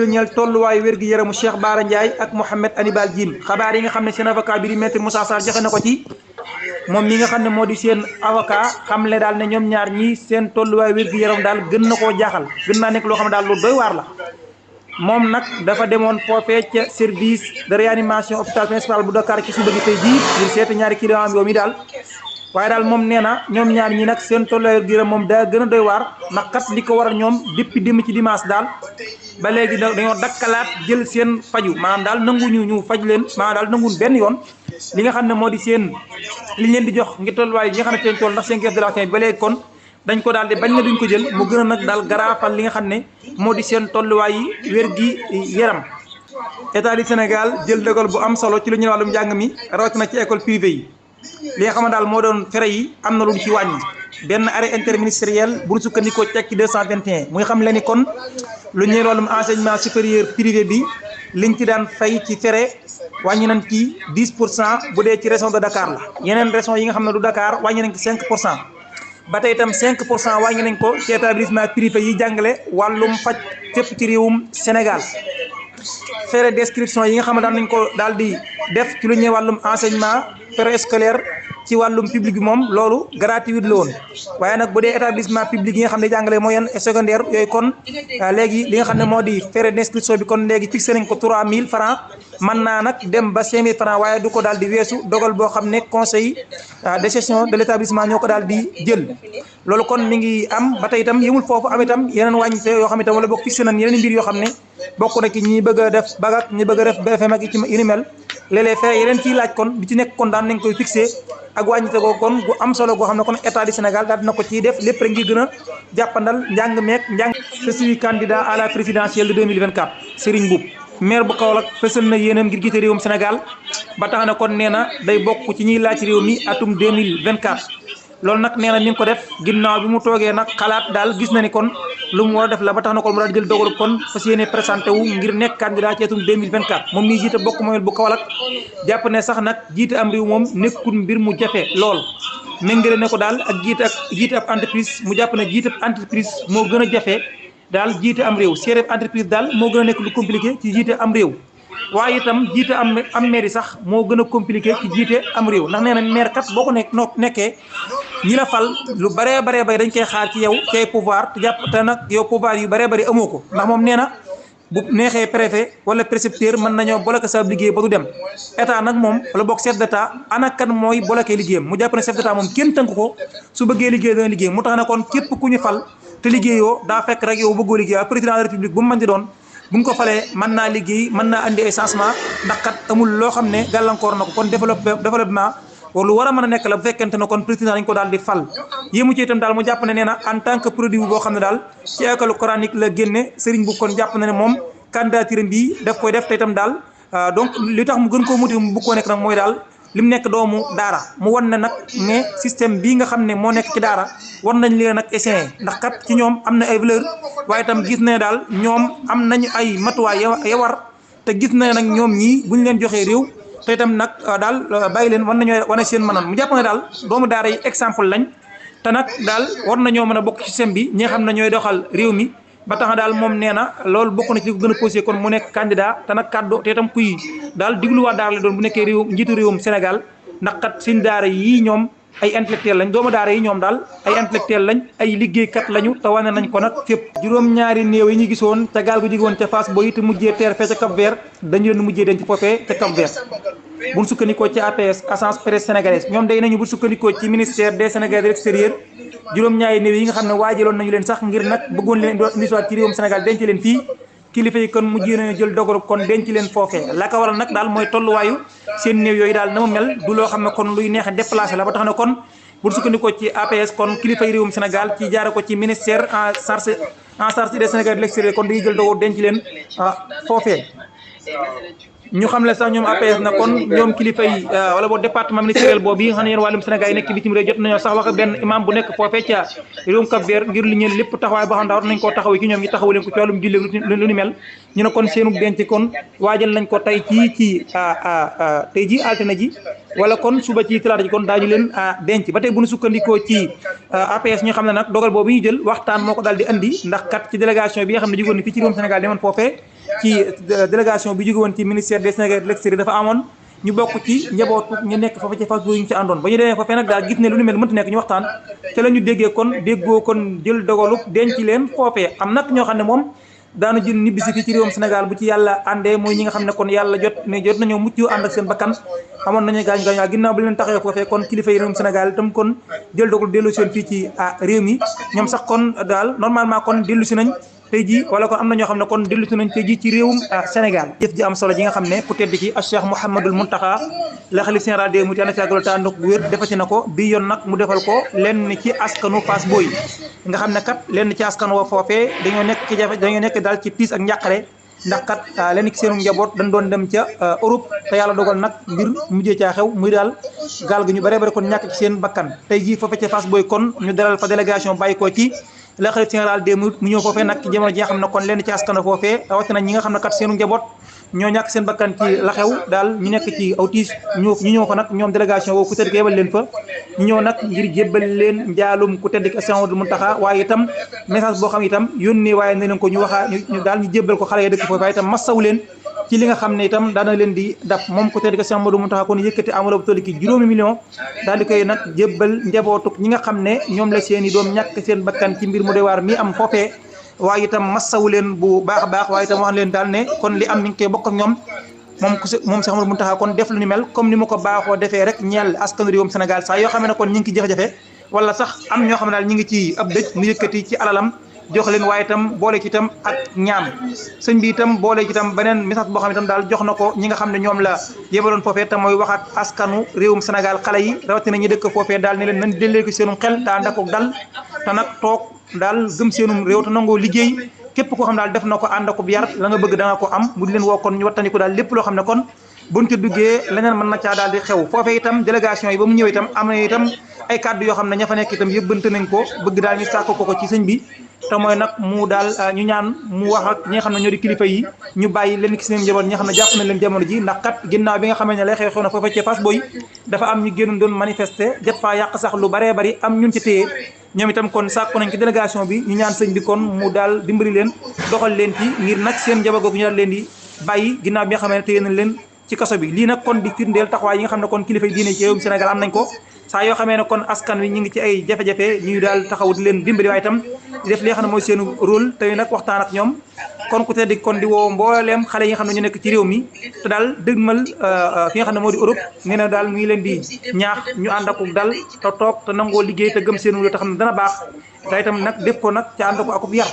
ñeel tolluwaayu wér gi yaramu Cheikh Bara Ndiaye ak Mouhamed Hannibal Djim xabaar yi nga xam ne seen avocat bi di maître Moussa Sarr joxe na ko ci moom mi nga xam ne moo di seen avocat xamle daal ne ñoom ñaar ñii seen tolluwaayu wér gi yaram daal gën na koo jaaxal gën naa nekk loo xam ne daal lu doy waar la. moom nag dafa demoon foofee ca service de réanimation hôpital principal bu Dakar ci suba gi tey jii ngir seeti ñaari client am yow mi daal waaye daal moom nee na ñoom ñaar ñi nag seen tolluwaayu wér-gu-yaram moom daa gën a doy waar ndax kat li ko waral ñoom depuis démb ci dimanche daal ba léegi dañoo dakkalaat jël seen faju maanaam daal nanguñu ñu faj leen maanaam daal nanguñ benn yoon li nga xam ne moo di seen li leen di jox ngir tolluwaay yi nga xam ne seen toll ndax seen greffe de la faim ba léegi kon dañ ko daal di bañ na duñ ko jël mu gën a nag daal garaafal li nga xam ne moo di seen tolluwaay yi wér gi yaram. état du Sénégal jël dogal bu am solo ci lu ñu wàllum njàng mi rawatina ci école privée yi li nga xam ne daal moo doon fere yi am na lu ci wàññi benn arrêt interministériel bu ñu sukkandikoo ci ci 221 muy xam leen ni kon lu ñuy wàllum enseignement supérieur privé bi liñ ci daan fay ci fere wàññi nañ ci 10% bu dee ci région de Dakar la yeneen région yi nga xam ne du Dakar wàññi nañ ci 5%. ba tey itam 5% wàññi nañ ko ci établissement privé yi jàngale wàllum faj fépp ci réewum Sénégal frais d'inscription yi nga xam ne daan nañ ko daal di def ci lu ñuy wàllum enseignement préscolaire ci wàllum public bi moom loolu gratuit la woon waaye nag bu dee établissement public yi nga xam ne jàngale moyenne et secondaire yooyu kon léegi li nga xam ne moo di frais d'inscription bi kon léegi fixé nañ ko 3000 francs mën naa nag dem ba 5000 francs waaye du ko daal di weesu dogal boo xam ne conseil de gestion de l'établissement ñoo ko daal di jël loolu kon mi ngi am ba tey itam yëmul foofu am itam yeneen wàññite yoo xam itam wala boog fixé nañ yeneen mbir yoo xam ne bokk na ci ñi bëgg a def bac ak ñi bëgg a def BFM ak yu ni mel léeg-léeg fere yeneen ciy laaj kon bi ci nekk kon daan nañ koy fixé ak wàññite ko kon gu am solo goo xam ne kon état du Sénégal daal dina ko ciy def lépp rek ngir gën a jàppandal njàng meek njàng. je suis candidat à la présidentielle de 2024 Serigne Mboup maire bu Kaolack fësal na yéenam ngir jiite réewum Sénégal ba tax na kon nee na day bokk ci ñiy laaj réew mi atum 2024 loolu nag nee na mi ngi ko def ginnaaw bi mu toogee nag xalaat daal gis na ni kon lu mu war a def la ba tax na kon mu daal jël dogalu kon fas yéene présenté wu ngir nekk candidat ci atum 2024 moom miy jiite bokk moomel bu Kaolack jàpp ne sax nag jiite am réew moom nekkul mbir mu jafe lool méngale ne ko daal ak jiite ab entreprise mu jàpp ne jiite ab entreprise moo gën a jafe daal jiite am réew seere entreprise daal moo gën a nekk lu compliqué ci jiite am réew waaye itam jiite am maire sax moo gën a compliqué ci jiite am réew ndax nee na maire kat boo ko nekkee ñi la fal lu baree baree bay dañ koy xaar ci yow cay pouvoir te jàpp te nag yow pouvoir yu baree bari amoo ko ndax moom nee na bu neexee préfet wala précepteur mën nañoo bloqué sa liggéey ba du dem état nag moom wala boog chef d'état ana kan mooy bloqué liggéeyam mu jàpp ne chef d'état moom kenn tënk ko su bëggee liggéey dana liggéey mu tax ne kon képp ku ñu fal te liggéeyoo daa fekk rek yow bëggoo liggéey président de la république bu mu mën di doon bu ñu ko falee mën naa liggéey mën naa andi ay changement ndax kat amul loo xam ne gàllankoor na ko kon développement lu war a mën a nekk la bu fekkente ne kon président dañ ko daal di fal yéemu ci itam daal mu jàpp ne nee na en tant que produit boo xam ne daal ci école coranique la génne Serigne bu kon jàpp na ne moom candidature bi daf koy def te itam daal donc li tax mu gën koo motivé mu bëgg koo nekk nag mooy daal li mu nekk doomu daara mu wan ne nag ne système bii nga xam ne moo nekk ci daara war nañ leen nag essayer ndax kat ci ñoom am na ay valeur waaye itam gis na ne daal ñoom am nañu ay matuwaay ya war te gis na ne nag ñoom ñii bu ñu leen joxee réew te itam nag daal bàyyi leen war nañoo wane seen mënoon mu jàpp ne daal doomu daara yi exemple lañ te nag daal war nañoo mën a bokk ci système bi ñi nga xam ne ñooy doxal réew mi ba tax daal moom nee na loolu bokk na ci li ko gën a posé kon mu nekk candidat te nag kàddu te itam kuy daal digluwaat daara la doon bu nekkee réew njiitu réewum Sénégal ndax kat seen daara yii ñoom ay intellectuel lañ doomu daara yi ñoom daal ay intellectuel lañ ay liggéeykat lañu te wane nañ ko nag fépp juróom-ñaari néew yi ñu gisoon ca gaal gu jóge woon ca Fass Boye te mujjee teer fee ca Cap Vert dañu leen mujjee denc foofee ca Cap Vert buñ sukkandikoo ci APS agence presse sénégalaise ñoom day nañu bu sukkandikoo ci ministère des Sénégalais de l'extérieur juróom-ñaari néew yi nga xam ne waajaloon nañu leen sax ngir nag bëggoon leen indiwaat ci réewum Sénégal denc leen fii kilifa yi kon mujjee nañu jël dogalu kon denc leen foofee la ko waral nag daal mooy tolluwaayu seen néew yooyu daal na mu mel du loo xam ne kon luy neex a déplacé la ba tax na kon bu sukkandikoo ci APS kon kilifa yi réewum Sénégal ci jaare ko ci ministère en charge des Sénégalais de l'extérieur kon dañuy jël dogalu denc leen foofee ñu xam le sax ñoom APS na kon ñoom kilifa yi wala boo département ministériel boobu yi nga xam ne yéen wàllum Sénégal yi nekk bitim réew jot nañoo sax wax benn imam bu nekk foofee ca réewum Cap Vert ngir li ñeen lépp taxawaay boo xam ne war nañ koo taxaw ci ñoom ñi taxaw leen ko ci wàllum julli lu ni mel ñu ne kon seenu denc kon waajal nañ ko tey ci tey ji altine ji wala kon suba ci talaata ji kon daañu leen denc ba tey bu ñu sukkandikoo ci APS ñu xam ne nag dogal boobu ñu jël waxtaan moo ko daal di andi ndax kat ci délégation bi nga xam ne jógoon ni fii ci réewum Sénégal demoon foofee ci délégation bi jóge woon ci ministère des Sénégalais de l'extérieur dafa amoon ñu bokk ci njabootu ñu nekk foofu ci Fass Boye ñu ci àndoon ba ñu demee foofee nag daal gis ne lu ni mel mënta nekk ñu waxtaan te la ñu déggee kon déggoo kon jël dogalu denc leen foofee am nag ñoo xam ne moom daanu jël ñibbisi fii ci réewum Sénégal bu ci yàlla àndee mooy ñi nga xam ne kon yàlla jot nañoo mucc ànd ak seen bakkan amoon nañu gaañ waa ginnaaw bi leen taxawee foofee kon kilifa yi réewum Sénégal itam kon jël dogal dellu seen fii ci réew mi ñoom sax kon daal normalement kon dellu si nañ tey jii wala kon am na ñoo xam ne kon dellu si nañ tey jii ci réewum Sénégal jëf ji am solo ji nga xam ne ku tedd ki Cheikh Mouhamadoul Mountakha la xalif général des mourides yàlla fàggal ta ndok bu wér defati na ko bi yoon nag mu defal ko lenn ci askanu Fass Boye nga xam ne kat lenn ci askan wa foofee dañoo nekk daal ci tiis ak njàqare ndax kat lenn ci seenu njaboot dañ doon dem ca Europe te yàlla dogal nag mbir mujjee caa xew muy daal gaal gi ñu bare bare kon ñàkk ci seen bakkan tey jii foofee ca Fass Boye kon ñu dalal fa délégation bàyyi ko ci la xalif général des mourides mu ñëw foofee nag ci jamono ji nga xam ne kon lenn ci askan wa foofee rawatina ñi nga xam ne kat seenu njaboot ñoo ñàkk seen bakkan ci la xew daal ñu nekk ci autis ñu ñëw fa nag ñoom délégation woo ku tedd ki yebal leen fa ñu ñëw nag ngir jébbal leen njaalum ku tedd ki Cheikh Mouhamadoul Mountakha waaye itam message boo xam itam yónnee waaye ne leen ko ñu waxaa ñu daal ñu jébbal ko xale ya dëkk foofu waaye itam massaw leen ci li nga xam ne itam daana leen di dab moom ku tedd ki Cheikh Mouhamadoul Mountakha kon yëkkati enveloppe bu toll ki 5 millions daal di koy nag jébbal njabootuk ñi nga xam ne ñoom la seen i doom ñàkk seen bakkan ci mbir mu doy waar mi am foofee waaye itam massawu leen bu baax a baax waaye itam wax leen daal ne kon li am mi ngi koy bokk ak ñoom moom Cheikh Mouhamadoul Mountakha kon def lu ni mel comme ni mu ko baaxoo defee rek ñeel askanu réewum Sénégal saa yoo xam ne kon ñi ngi ci jafe-jafe wala sax am ñoo xam ne daal ñi ngi ci ab dëj mu yëkkati ci alalam jox leen waaye itam boole ci itam ak ñaan sëñ bi itam boole ci itam beneen message boo xam ne itam daal jox na ko ñi nga xam ne ñoom la yebaloon foofee te mooy wax ak askanu réewum Sénégal xale yi rawatina ñi dëkk foofee daal ne leen nañ dellee ko seenum xel daa ndakok dal te nag toog daal gëm seenum réew te nangoo liggéey képp koo xam daal def na ko ànd ak yar la nga bëgg da nga ko am mu di leen woo kon ñu wattandiku daal lépp loo xam ne kon buñ ci duggee leneen mën na caa daal di xew foofee itam délégation yi ba mu ñëw itam am na itam ay kàddu yoo xam ne ña fa nekk itam yëbbante nañ ko bëgg daal ñu sàkk ko ci sëñ bi te mooy nag mu daal ñu ñaan mu wax ak ñi nga xam ne ñoo di kilifa yi ñu bàyyi leen ci seen njaboot ñi nga xam ne jàpp nañ leen jamono ji ndax kat ginnaaw bi nga xam ne lay xew na foofee ci Fass Boye dafa am ñu génnoon doon manifester jot faa yàq sax lu baree bari am ñun ci téye ñoom itam kon sàkku nañ ci délégation bi ñu ñaan sëñ bi kon mu daal dimbali leen doxal leen ci ngir nag seen njaboot googu ñu daal leen di bàyyi ginnaaw bi nga xam ne téye nañ leen ci kaso bi lii nag kon di firndeel taxawaay yi nga xam ne kon kilifa yi diine ci réewum Sénégal am nañ ko saa yoo xamee ne kon askan wi ñu ngi ci ay jafe-jafe ñu daal taxaw di leen dimbali waaye itam di def li nga xam ne mooy seenu rôle tey nag waxtaan ak ñoom kon ku tedd kon di woo mbooleem xale yi nga xam ne ñu nekk ci réew mi te daal dëgmal fi nga xam ne moo di Europe nee na daal mu ngi leen di ñaax ñu ànd ak dal te toog te nangoo liggéey te gëm seenu rôle te xam ne dana baax te itam nag def ko nag ca ànd ko akub yar